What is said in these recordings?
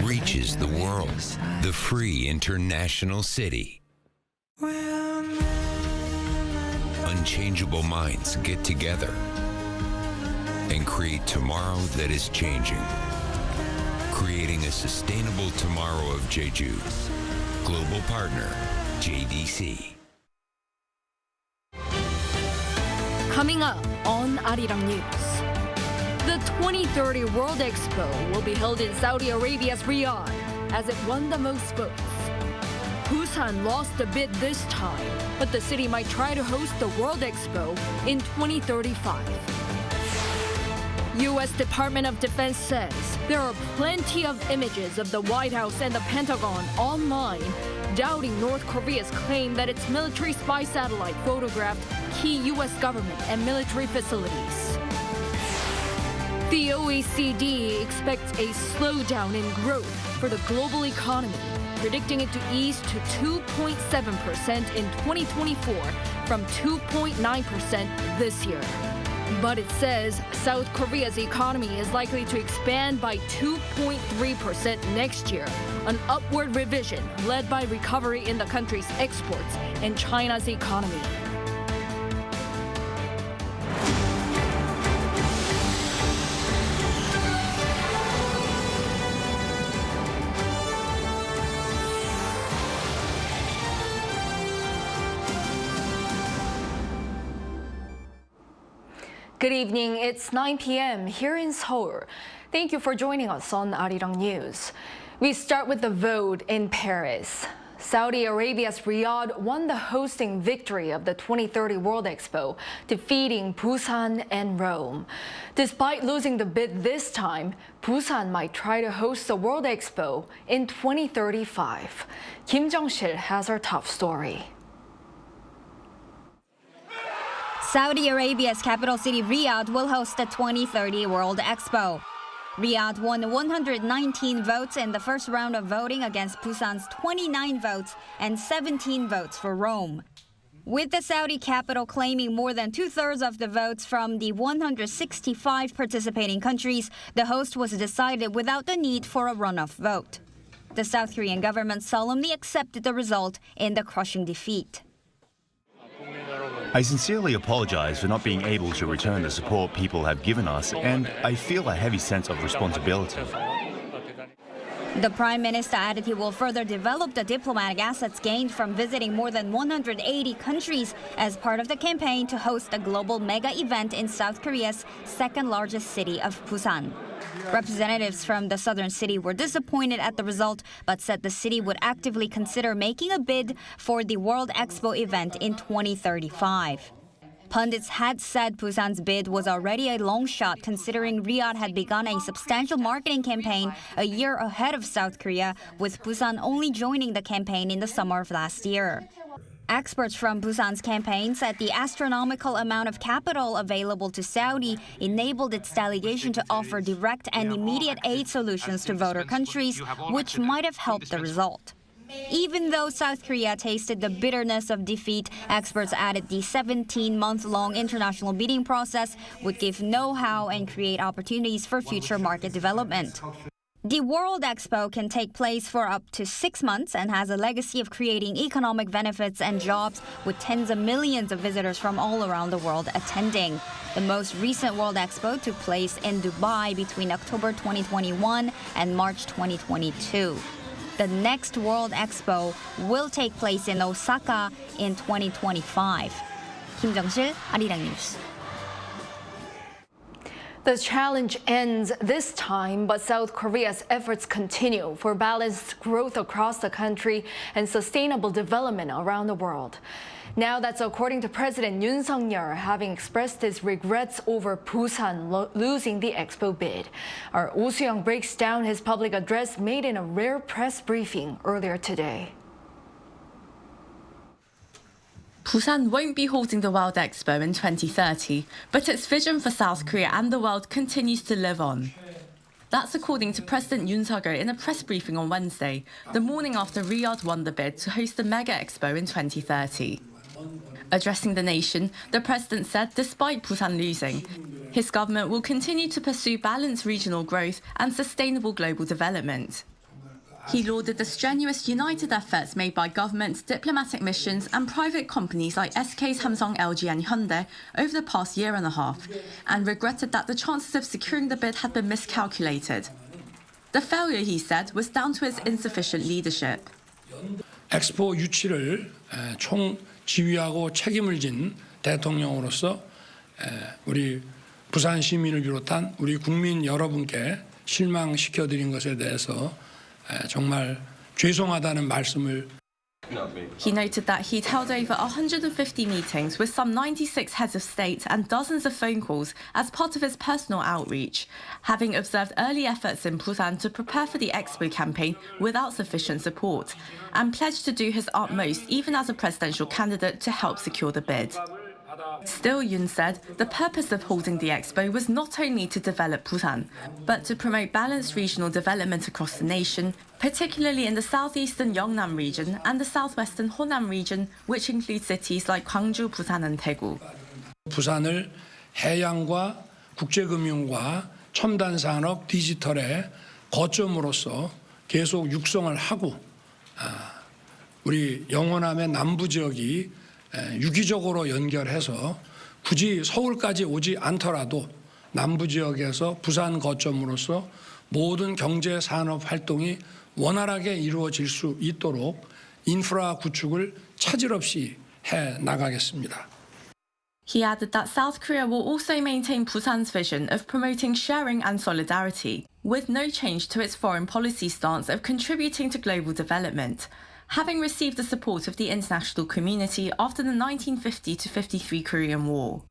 reaches the world. The free international city. Unchangeable minds get together and create tomorrow that is changing. Creating a sustainable tomorrow of Jeju. Global partner, JDC. Coming up on Arirang News. The 2030 World Expo will be held in Saudi Arabia's Riyadh as it won the most votes. Busan lost the bid this time, but the city might try to host the World Expo in 2035. U.S. Department of Defense says there are plenty of images of the White House and the Pentagon online, doubting North Korea's claim that its military spy satellite photographed key U.S. government and military facilities. The OECD expects a slowdown in growth for the global economy, predicting it to ease to 2.7% in 2024 from 2.9% this year. But it says South Korea's economy is likely to expand by 2.3% next year, an upward revision led by recovery in the country's exports and China's economy. Good evening. It's 9 p.m. here in Seoul. Thank you for joining us on Arirang News. We start with the vote in Paris. Saudi Arabia's Riyadh won the hosting victory of the 2030 World Expo, defeating Busan and Rome. Despite losing the bid this time, Busan might try to host the World Expo in 2035. Kim Jong-sil has our top story. Saudi Arabia's capital city Riyadh will host the 2030 World Expo. Riyadh won 119 votes in the first round of voting against Busan's 29 votes and 17 votes for Rome. With the Saudi capital claiming more than two-thirds of the votes from the 165 participating countries, the host was decided without the need for a runoff vote. The South Korean government solemnly accepted the result in the crushing defeat. I sincerely apologize for not being able to return the support people have given us, and I feel a heavy sense of responsibility. The Prime Minister added he will further develop the diplomatic assets gained from visiting more than 180 countries as part of the campaign to host a global mega event in South Korea's second-largest city of Busan. Representatives from the southern city were disappointed at the result, but said the city would actively consider making a bid for the World Expo event in 2035. Pundits had said Busan's bid was already a long shot, considering Riyadh had begun a substantial marketing campaign a year ahead of South Korea, with Busan only joining the campaign in the summer of last year. Experts from Busan's campaign said the astronomical amount of capital available to Saudi enabled its delegation to offer direct and immediate aid solutions to voter countries, which might have helped the result. Even though South Korea tasted the bitterness of defeat, experts added the 17-month-long international bidding process would give know-how and create opportunities for future market development. The World Expo can take place for up to 6 months and has a legacy of creating economic benefits and jobs, with tens of millions of visitors from all around the world attending. The most recent World Expo took place in Dubai between October 2021 and March 2022. The next World Expo will take place in Osaka in 2025. Kim Jong-sil, Arirang News. The challenge ends this time, but South Korea's efforts continue for balanced growth across the country and sustainable development around the world. Now that's according to President Yoon Suk-yeol, having expressed his regrets over Busan losing the Expo bid. Our Oh Soo-young breaks down his public address made in a rare press briefing earlier today. Busan won't be holding the World Expo in 2030, but its vision for South Korea and the world continues to live on. That's according to President Yoon Suk-yeol in a press briefing on Wednesday, the morning after Riyadh won the bid to host the Mega Expo in 2030. Addressing the nation, the president said despite Busan losing, his government will continue to pursue balanced regional growth and sustainable global development. He lauded the strenuous united efforts made by governments, diplomatic missions and private companies like SK's Samsung, LG and Hyundai over the past year and a half, and regretted that the chances of securing the bid had been miscalculated. The failure, he said, was down to his insufficient leadership. 엑스포 유치를 총 지휘하고 책임을 진 대통령으로서 우리 부산 시민을 비롯한 우리 국민 여러분께 실망시켜드린 것에 대해서 정말 죄송하다는 말씀을. He noted that he'd held over 150 meetings with some 96 heads of state and dozens of phone calls as part of his personal outreach, having observed early efforts in Busan to prepare for the Expo campaign without sufficient support, and pledged to do his utmost even as a presidential candidate to help secure the bid. Still, Yoon said, the purpose of holding the Expo was not only to develop Busan, but to promote balanced regional development across the nation, particularly in the southeastern Yeongnam region and the southwestern Honam region, which includes cities like Gwangju, Busan and Daegu. 부산을 해양과 국제금융과 첨단 산업, 디지털의 거점으로서 계속 육성을 하고 우리 영호남의 남부 지역이 유기적으로 연결해서 굳이 서울까지 오지 않더라도 남부 지역에서 부산 거점으로서 모든 경제 산업 활동이 원활하게 이루어질 수 있도록 인프라 구축을 차질 없이 해 나가겠습니다. He added that South Korea will also maintain Busan's vision of promoting sharing and solidarity, with no change to its foreign policy stance of contributing to global development, having received the support of the international community after the 1950-53 Korean War.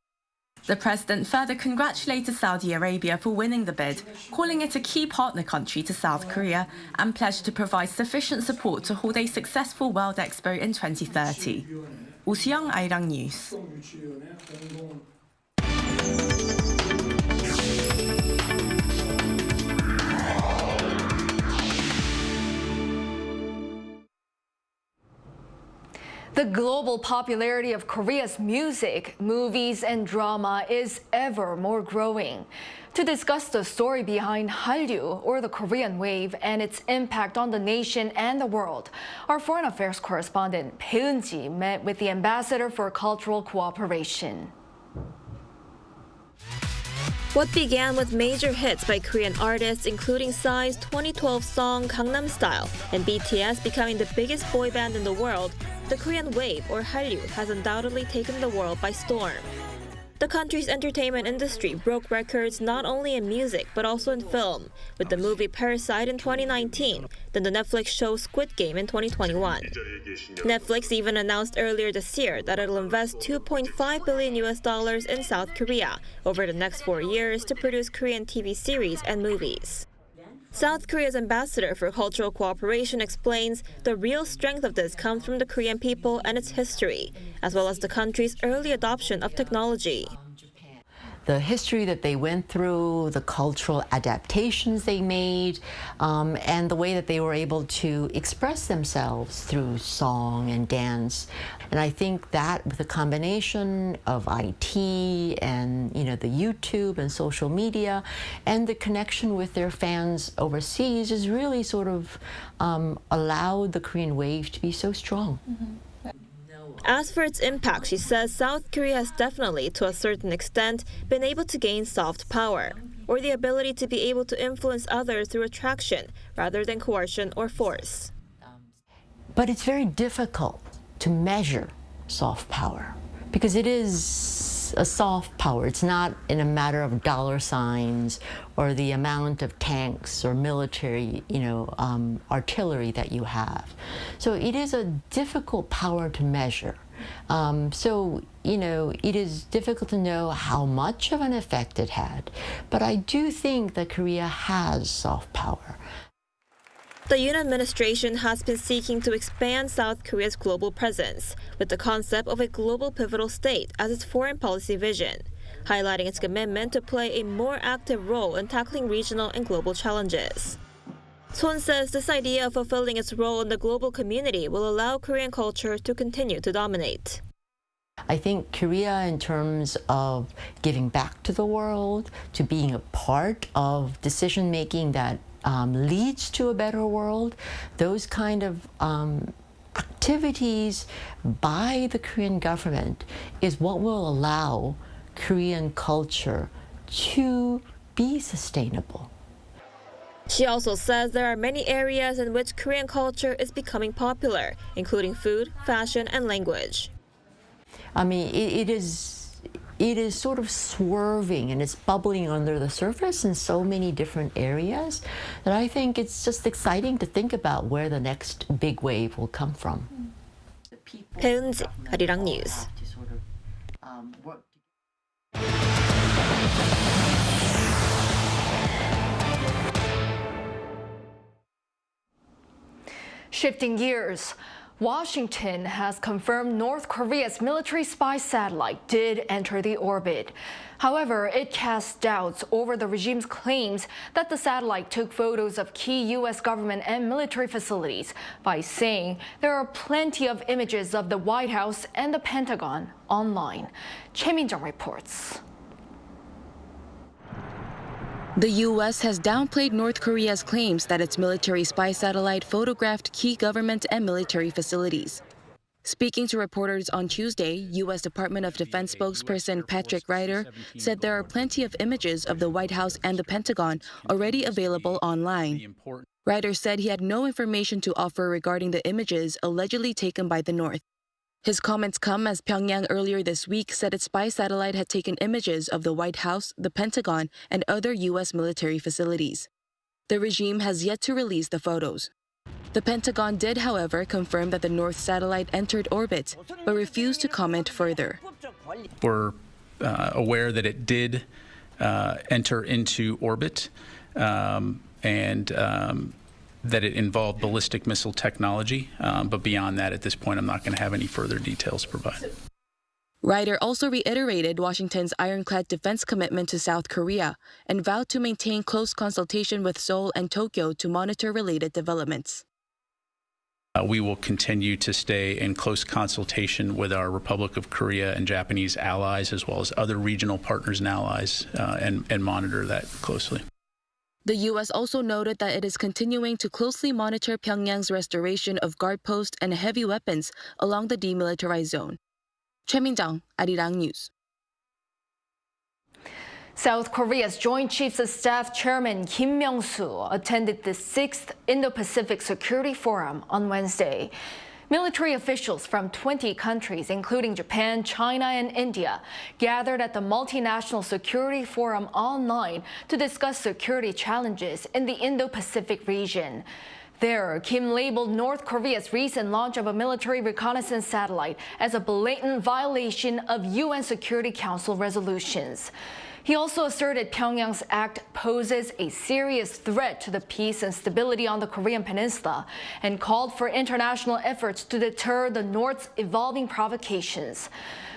The president further congratulated Saudi Arabia for winning the bid, calling it a key partner country to South Korea, and pledged to provide sufficient support to hold a successful World Expo in 2030. Oh Soo-young, Arirang News. The global popularity of Korea's music, movies, and drama is ever more growing. To discuss the story behind Hallyu, or the Korean wave, and its impact on the nation and the world, our foreign affairs correspondent Bae Eun-ji met with the ambassador for cultural cooperation. What began with major hits by Korean artists including Psy's 2012 song Gangnam Style and BTS becoming the biggest boy band in the world, the Korean wave, or Hallyu, has undoubtedly taken the world by storm. The country's entertainment industry broke records not only in music but also in film, with the movie Parasite in 2019, then the Netflix show Squid Game in 2021. Netflix even announced earlier this year that it'll invest $2.5 billion in South Korea over the next 4 years to produce Korean TV series and movies. South Korea's ambassador for cultural cooperation explains the real strength of this comes from the Korean people and its history, as well as the country's early adoption of technology. The history that they went through, the cultural adaptations they made, and the way that they were able to express themselves through song and dance. And I think that with a combination of IT and the YouTube and social media and the connection with their fans overseas has really sort of allowed the Korean wave to be so strong. Mm-hmm. As for its impact, she says South Korea has definitely, to a certain extent, been able to gain soft power, or the ability to be able to influence others through attraction rather than coercion or force. But it's very difficult to measure soft power because it is a soft power. It's not in a matter of dollar signs or the amount of tanks or military, artillery that you have. So it is a difficult power to measure. It is difficult to know how much of an effect it had. But I do think that Korea has soft power. The Yoon administration has been seeking to expand South Korea's global presence with the concept of a global pivotal state as its foreign policy vision, highlighting its commitment to play a more active role in tackling regional and global challenges. Son says this idea of fulfilling its role in the global community will allow Korean culture to continue to dominate. I think Korea, in terms of giving back to the world, to being a part of decision-making that leads to a better world. Those kind of activities by the Korean government is what will allow Korean culture to be sustainable. She also says there are many areas in which Korean culture is becoming popular, including food, fashion, and language. I mean, it is sort of swerving and it's bubbling under the surface in so many different areas that I think it's just exciting to think about where the next big wave will come from. 배은지, 아리랑 뉴스. Shifting gears, Washington has confirmed North Korea's military spy satellite did enter the orbit. However, it casts doubts over the regime's claims that the satellite took photos of key U.S. government and military facilities by saying there are plenty of images of the White House and the Pentagon online. Choi Min-jung reports. The U.S. has downplayed North Korea's claims that its military spy satellite photographed key government and military facilities. Speaking to reporters on Tuesday, U.S. Department of Defense spokesperson Patrick Ryder said there are plenty of images of the White House and the Pentagon already available online. Ryder said he had no information to offer regarding the images allegedly taken by the North. His comments come as Pyongyang earlier this week said its spy satellite had taken images of the White House, the Pentagon, and other U.S. military facilities. The regime has yet to release the photos. The Pentagon did, however, confirm that the North satellite entered orbit, but refused to comment further. We're aware that it did enter into orbit and that it involved ballistic missile technology, but beyond that, at this point, I'm not going to have any further details to provide. Ryder also reiterated Washington's ironclad defense commitment to South Korea and vowed to maintain close consultation with Seoul and Tokyo to monitor related developments. We will continue to stay in close consultation with our Republic of Korea and Japanese allies, as well as other regional partners and allies, and monitor that closely. The U.S. also noted that it is continuing to closely monitor Pyongyang's restoration of guard posts and heavy weapons along the demilitarized zone. Choi Min-jung, Arirang News. South Korea's Joint Chiefs of Staff Chairman Kim Myung-soo attended the 6th Indo-Pacific Security Forum on Wednesday. Military officials from 20 countries, including Japan, China, and India, gathered at the Multinational Security Forum online to discuss security challenges in the Indo-Pacific region. There, Kim labeled North Korea's recent launch of a military reconnaissance satellite as a blatant violation of UN Security Council resolutions. He also asserted Pyongyang's act poses a serious threat to the peace and stability on the Korean peninsula and called for international efforts to deter the North's evolving provocations.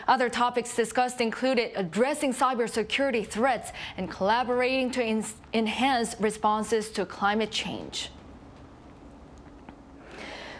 Other topics discussed included addressing cybersecurity threats and collaborating to enhance responses to climate change.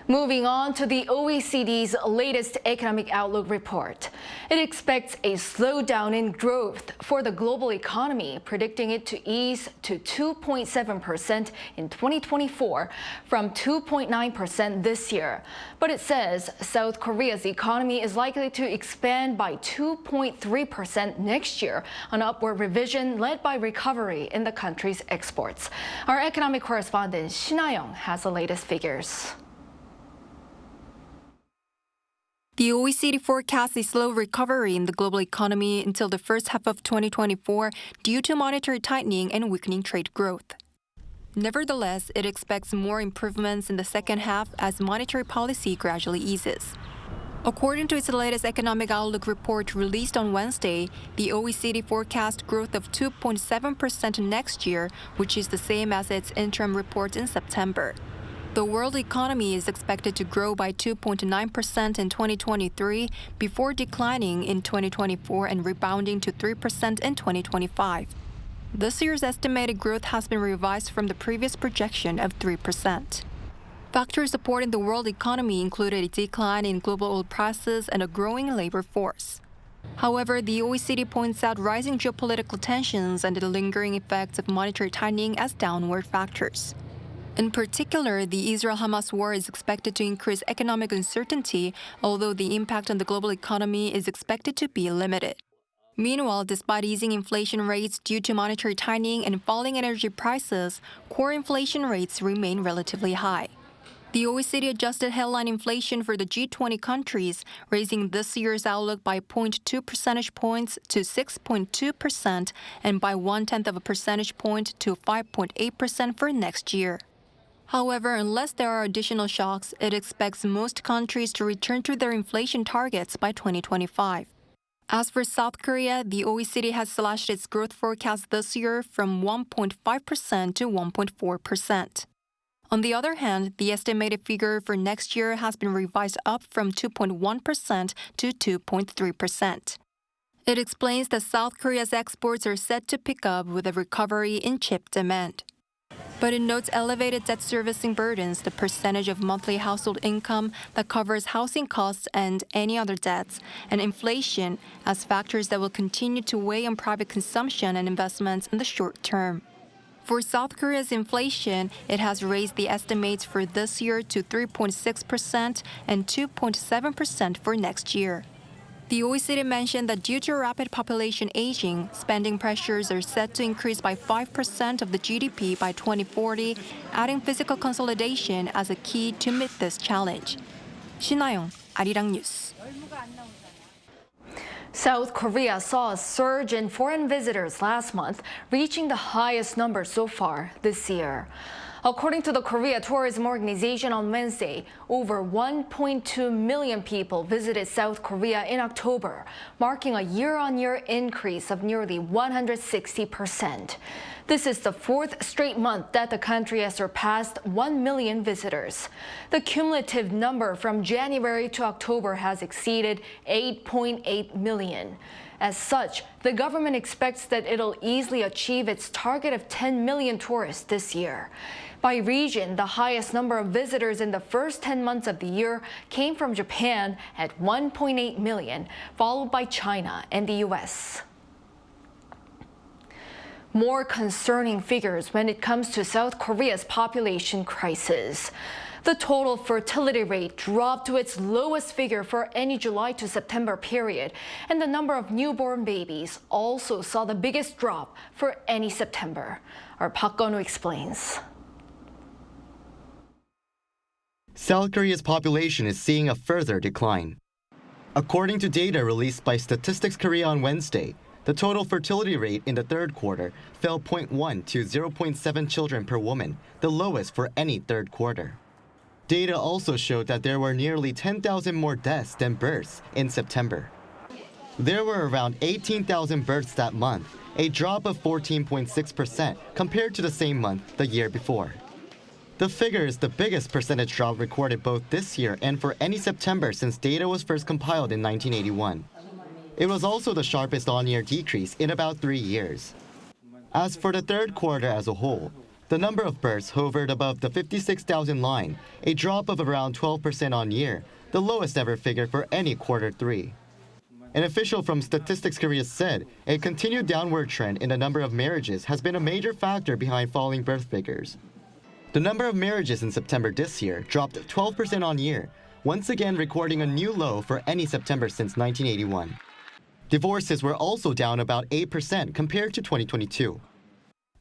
Moving on to the OECD's latest economic outlook report. It expects a slowdown in growth for the global economy, predicting it to ease to 2.7% in 2024 from 2.9% this year. But it says South Korea's economy is likely to expand by 2.3% next year, an upward revision led by recovery in the country's exports. Our economic correspondent Shin Ah-young has the latest figures. The OECD forecasts a slow recovery in the global economy until the first half of 2024 due to monetary tightening and weakening trade growth. Nevertheless, it expects more improvements in the second half as monetary policy gradually eases. According to its latest economic outlook report released on Wednesday, the OECD forecast growth of 2.7% next year, which is the same as its interim report in September. The world economy is expected to grow by 2.9% in 2023 before declining in 2024 and rebounding to 3% in 2025. This year's estimated growth has been revised from the previous projection of 3%. Factors supporting the world economy included a decline in global oil prices and a growing labor force. However, the OECD points out rising geopolitical tensions and the lingering effects of monetary tightening as downward factors. In particular, the Israel-Hamas war is expected to increase economic uncertainty, although the impact on the global economy is expected to be limited. Meanwhile, despite easing inflation rates due to monetary tightening and falling energy prices, core inflation rates remain relatively high. The OECD adjusted headline inflation for the G20 countries, raising this year's outlook by 0.2 percentage points to 6.2% and by 0.1 of a percentage point to 5.8% for next year. However, unless there are additional shocks, it expects most countries to return to their inflation targets by 2025. As for South Korea, the OECD has slashed its growth forecast this year from 1.5% to 1.4%. On the other hand, the estimated figure for next year has been revised up from 2.1% to 2.3%. It explains that South Korea's exports are set to pick up with a recovery in chip demand. But it notes elevated debt servicing burdens, the percentage of monthly household income that covers housing costs and any other debts, and inflation as factors that will continue to weigh on private consumption and investments in the short term. For South Korea's inflation, it has raised the estimates for this year to 3.6% and 2.7% for next year. The OECD mentioned that due to rapid population aging, spending pressures are set to increase by 5% of the GDP by 2040, adding fiscal consolidation as a key to meet this challenge. 신하영, Arirang News. South Korea saw a surge in foreign visitors last month, reaching the highest number so far this year. According to the Korea Tourism Organization on Wednesday, over 1.2 million people visited South Korea in October, marking a year-on-year increase of nearly 160%. This is the fourth straight month that the country has surpassed 1 million visitors. The cumulative number from January to October has exceeded 8.8 million. As such, the government expects that it'll easily achieve its target of 10 million tourists this year. By region, the highest number of visitors in the first 10 months of the year came from Japan at 1.8 million, followed by China and the US. More concerning figures when it comes to South Korea's population crisis. The total fertility rate dropped to its lowest figure for any July to September period, and the number of newborn babies also saw the biggest drop for any September. Our Park Gun-woo explains. South Korea's population is seeing a further decline. According to data released by Statistics Korea on Wednesday, the total fertility rate in the third quarter fell 0.1 to 0.7 children per woman, the lowest for any third quarter. Data also showed that there were nearly 10,000 more deaths than births in September. There were around 18,000 births that month, a drop of 14.6% compared to the same month the year before. The figure is the biggest percentage drop recorded both this year and for any September since data was first compiled in 1981. It was also the sharpest on-year decrease in about 3 years. As for the third quarter as a whole, the number of births hovered above the 56,000 line, a drop of around 12% on year, the lowest ever figure for any quarter 3. An official from Statistics Korea said a continued downward trend in the number of marriages has been a major factor behind falling birth figures. The number of marriages in September this year dropped 12% on year, once again recording a new low for any September since 1981. Divorces were also down about 8% compared to 2022.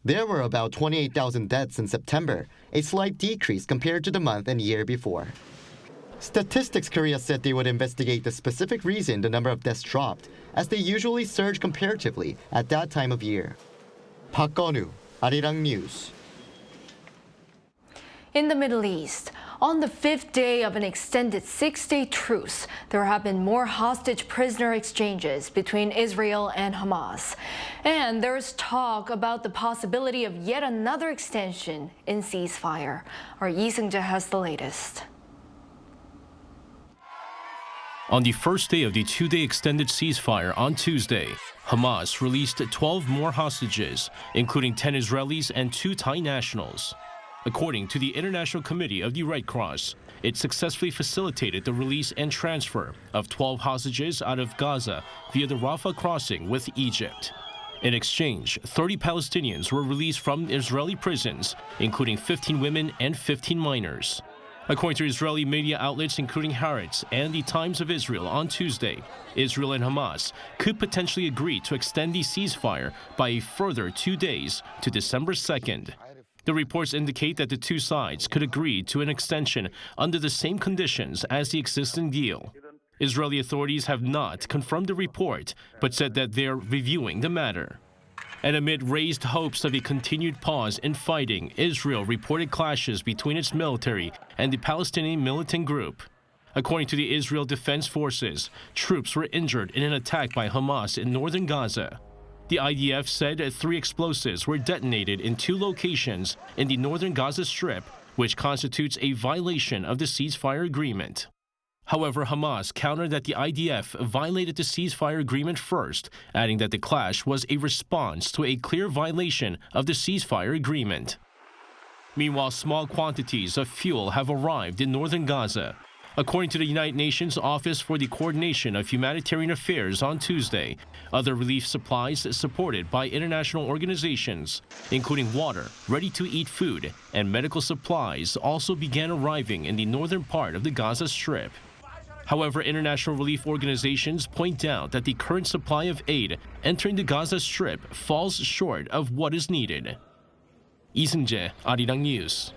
There were about 28,000 deaths in September, a slight decrease compared to the month and year before. Statistics Korea said they would investigate the specific reason the number of deaths dropped, as they usually surge comparatively at that time of year. Park Gun-woo, Arirang News. In the Middle East, on the 5th day of an extended 6-day truce, there have been more hostage prisoner exchanges between Israel and Hamas. And there's talk about the possibility of yet another extension in ceasefire. Our Yi Seung-jae has the latest. On the first day of the 2-day extended ceasefire on Tuesday, Hamas released 12 more hostages, including 10 Israelis and 2 Thai nationals. According to the International Committee of the Red Cross, it successfully facilitated the release and transfer of 12 hostages out of Gaza via the Rafah crossing with Egypt. In exchange, 30 Palestinians were released from Israeli prisons, including 15 women and 15 minors. According to Israeli media outlets including Haaretz and the Times of Israel on Tuesday, Israel and Hamas could potentially agree to extend the ceasefire by a further 2 days to December 2nd. The reports indicate that the two sides could agree to an extension under the same conditions as the existing deal. Israeli authorities have not confirmed the report, but said that they're reviewing the matter. And amid raised hopes of a continued pause in fighting, Israel reported clashes between its military and the Palestinian militant group. According to the Israel Defense Forces, troops were injured in an attack by Hamas in northern Gaza. The IDF said 3 explosives were detonated in 2 locations in the northern Gaza Strip, which constitutes a violation of the ceasefire agreement. However, Hamas countered that the IDF violated the ceasefire agreement first, adding that the clash was a response to a clear violation of the ceasefire agreement. Meanwhile, small quantities of fuel have arrived in northern Gaza. According to the United Nations Office for the Coordination of Humanitarian Affairs on Tuesday, other relief supplies supported by international organizations, including water, ready-to-eat food, and medical supplies, also began arriving in the northern part of the Gaza Strip. However, international relief organizations point out that the current supply of aid entering the Gaza Strip falls short of what is needed. Lee Seung-jae, Arirang News.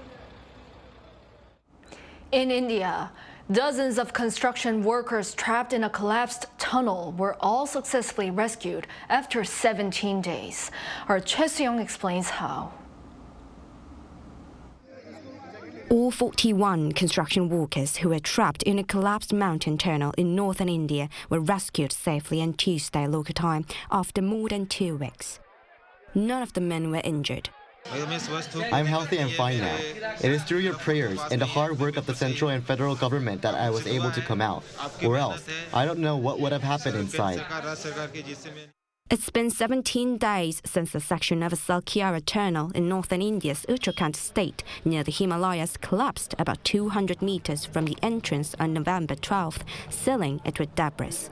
In India, dozens of construction workers trapped in a collapsed tunnel were all successfully rescued after 17 days. Our Choi Soo-young explains how. All 41 construction workers who were trapped in a collapsed mountain tunnel in northern India were rescued safely on Tuesday local time after more than 2 weeks. None of the men were injured. I'm healthy and fine now. It is through your prayers and the hard work of the central and federal government that I was able to come out. Or else, I don't know what would have happened inside. It's been 17 days since a section of a Salkiara tunnel in northern India's Uttarakhand state near the Himalayas collapsed about 200 meters from the entrance on November 12th, sealing it with debris.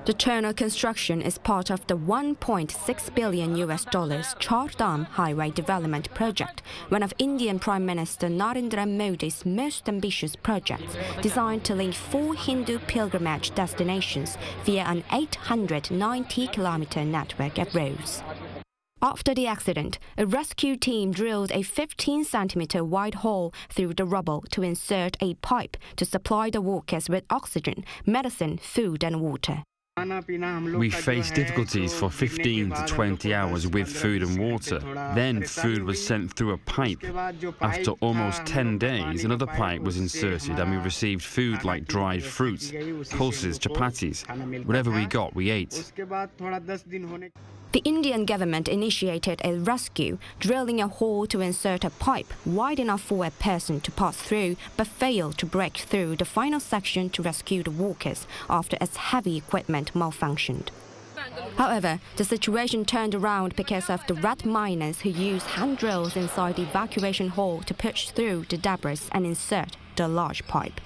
The tunnel construction is part of the $1.6 billion Char Dham Highway Development Project, one of Indian Prime Minister Narendra Modi's most ambitious projects, designed to link 4 Hindu pilgrimage destinations via an 890-kilometer network of roads. After the accident, a rescue team drilled a 15-centimeter wide hole through the rubble to insert a pipe to supply the workers with oxygen, medicine, food and water. We faced difficulties for 15 to 20 hours with food and water. Then food was sent through a pipe. After almost 10 days, another pipe was inserted and we received food like dried fruits, pulses, chapatis. Whatever we got, we ate. The Indian government initiated a rescue, drilling a hole to insert a pipe wide enough for a person to pass through, but failed to break through the final section to rescue the workers after its heavy equipment malfunctioned. However, the situation turned around because of the red miners who used hand drills inside the evacuation hole to push through the debris and insert the large pipe.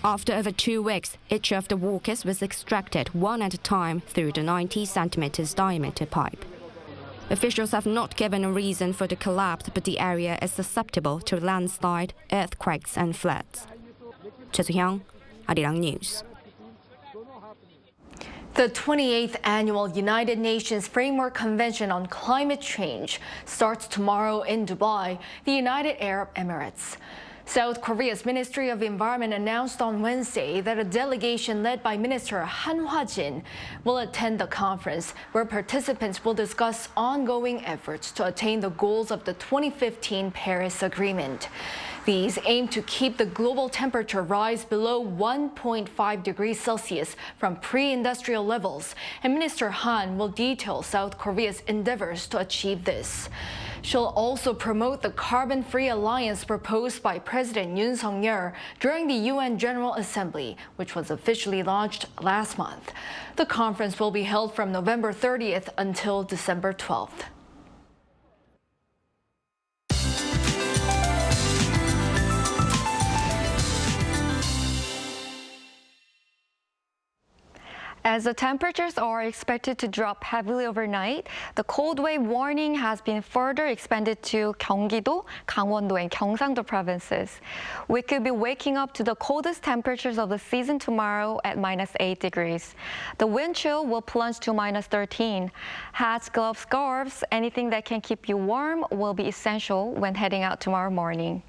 After over 2 weeks, each of the workers was extracted one at a time through the 90 centimeters diameter pipe. Officials have not given a reason for the collapse, but the area is susceptible to landslide, earthquakes and floods. Choi Soo-young, Arirang News. The 28th Annual United Nations Framework Convention on Climate Change starts tomorrow in Dubai, the United Arab Emirates. South Korea's Ministry of Environment announced on Wednesday that a delegation led by Minister Han Hwa-jin will attend the conference, where participants will discuss ongoing efforts to attain the goals of the 2015 Paris Agreement. These aim to keep the global temperature rise below 1.5 degrees Celsius from pre-industrial levels, and Minister Han will detail South Korea's endeavors to achieve this. She'll also promote the carbon-free alliance proposed by President Yoon Suk-yeol during the UN General Assembly, which was officially launched last month. The conference will be held from November 30th until December 12th. As the temperatures are expected to drop heavily overnight, the cold wave warning has been further expanded to Gyeonggi-do, Gangwon-do, and Gyeongsang-do provinces. We could be waking up to the coldest temperatures of the season tomorrow at -8 degrees. The wind chill will plunge to -13. Hats, gloves, scarves, anything that can keep you warm will be essential when heading out tomorrow morning.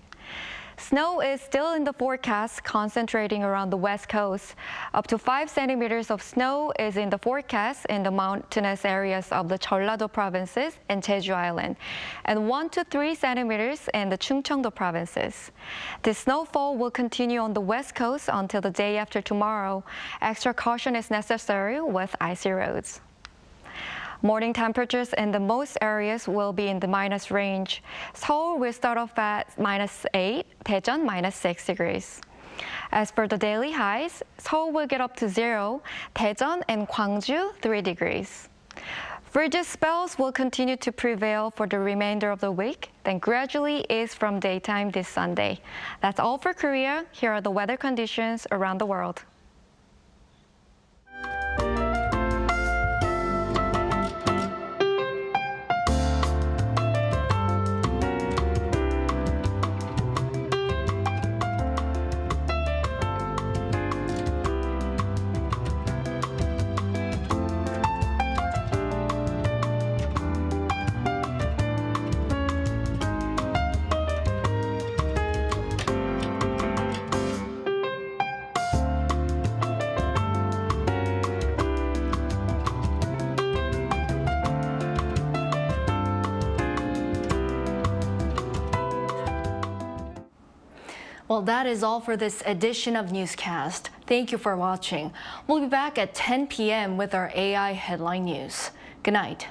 Snow is still in the forecast, concentrating around the west coast. Up to 5 centimeters of snow is in the forecast in the mountainous areas of the Jeollado provinces and Jeju Island, and 1 to 3 centimeters in the Chungcheongdo provinces. The snowfall will continue on the west coast until the day after tomorrow. Extra caution is necessary with icy roads. Morning temperatures in the most areas will be in the minus range. Seoul will start off at -8, Daejeon -6 degrees. As for the daily highs, Seoul will get up to 0, Daejeon and Gwangju 3 degrees. Frigid spells will continue to prevail for the remainder of the week, then gradually ease from daytime this Sunday. That's all for Korea. Here are the weather conditions around the world. Well, that is all for this edition of Newscast. Thank you for watching. We'll be back at 10 p.m. with our AI headline news. Good night.